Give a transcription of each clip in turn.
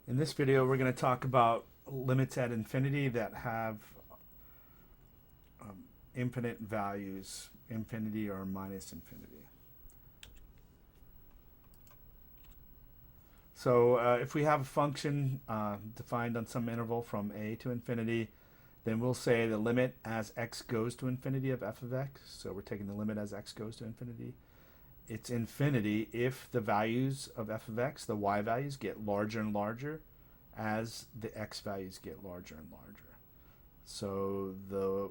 In this video, we're going to talk about limits at infinity that have infinite values, infinity or minus infinity. So if we have a function defined on some interval from a to infinity, then we'll say the limit as x goes to infinity of f of x. So we're taking the limit as x goes to infinity. It's infinity if the values of f of x, the y values, get larger and larger as the x values get larger and larger. So the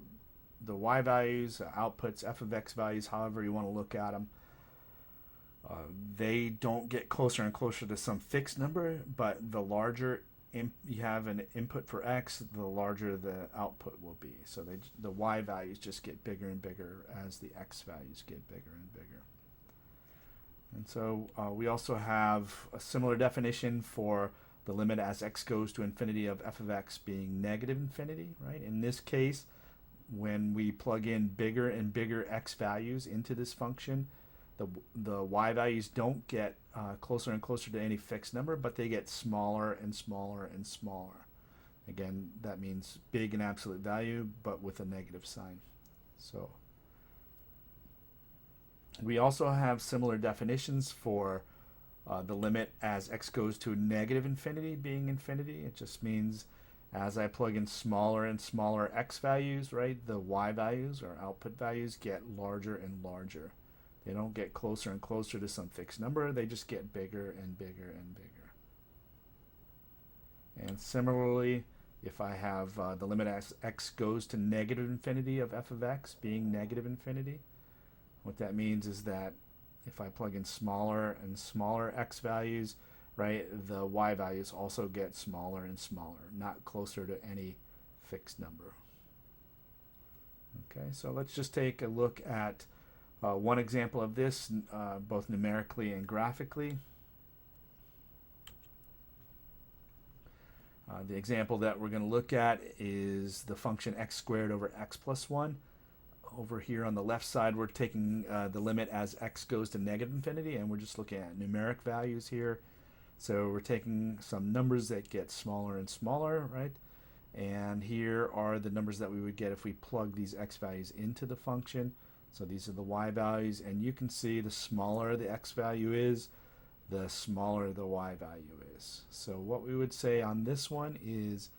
y values, outputs, f of x values, however you want to look at them, they don't get closer and closer to some fixed number, but the larger you have an input for x, the larger the output will be. So the y values just get bigger and bigger as the x values get bigger and bigger. And so we also have a similar definition for the limit as x goes to infinity of f of x being negative infinity, right? In this case, when we plug in bigger and bigger x values into this function, the y values don't get closer and closer to any fixed number, but they get smaller and smaller and smaller. Again, that means big in absolute value, but with a negative sign. So we also have similar definitions for the limit as x goes to negative infinity being infinity. It just means as I plug in smaller and smaller x values, right, the y values or output values get larger and larger. They don't get closer and closer to some fixed number. They just get bigger and bigger and bigger. And similarly, if I have the limit as x goes to negative infinity of f of x being negative infinity, what that means is that if I plug in smaller and smaller x values, right, the y values also get smaller and smaller, not closer to any fixed number. Okay, so let's just take a look at one example of this, both numerically and graphically. The example that we're going to look at is the function x squared over x plus 1. Over here on the left side, we're taking the limit as x goes to negative infinity, and we're just looking at numeric values here. So we're taking some numbers that get smaller and smaller, right? And here are the numbers that we would get if we plug these x values into the function. So these are the y values, and you can see the smaller the x value is, the smaller the y value is. So what we would say on this one is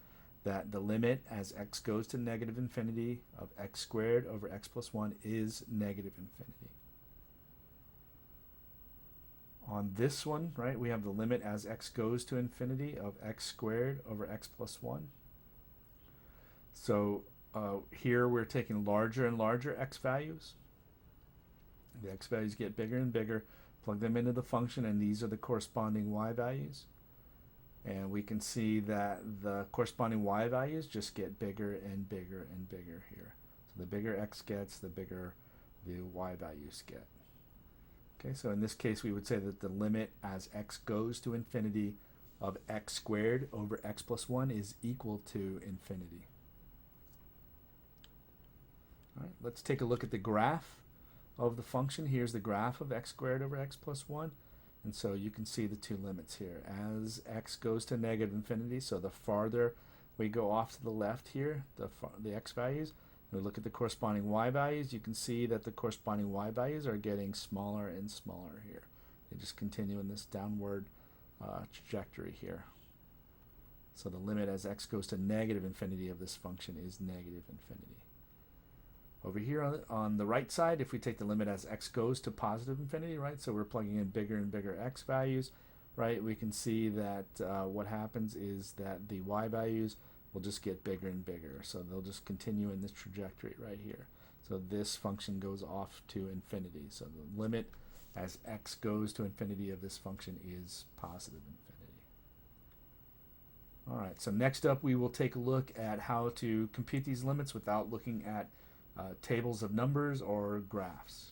that the limit as x goes to negative infinity of x squared over x plus 1 is negative infinity. On this one, right, we have the limit as x goes to infinity of x squared over x plus 1. So here we're taking larger and larger x values. The x values get bigger and bigger, plug them into the function, and these are the corresponding y values. And we can see that the corresponding y values just get bigger and bigger and bigger here. So the bigger x gets, the bigger the y values get. Okay, so in this case, we would say that the limit as x goes to infinity of x squared over x plus 1 is equal to infinity. All right, let's take a look at the graph of the function. Here's the graph of x squared over x plus 1. And so you can see the two limits here. As x goes to negative infinity, so the farther we go off to the left here, the x values, and we look at the corresponding y values, you can see that the corresponding y values are getting smaller and smaller here. They just continue in this downward trajectory here. So the limit as x goes to negative infinity of this function is negative infinity. Over here on the right side, if we take the limit as x goes to positive infinity, right, so we're plugging in bigger and bigger x values, right, we can see that what happens is that the y values will just get bigger and bigger. So they'll just continue in this trajectory right here. So this function goes off to infinity. So the limit as x goes to infinity of this function is positive infinity. All right, so next up we will take a look at how to compute these limits without looking at tables of numbers or graphs.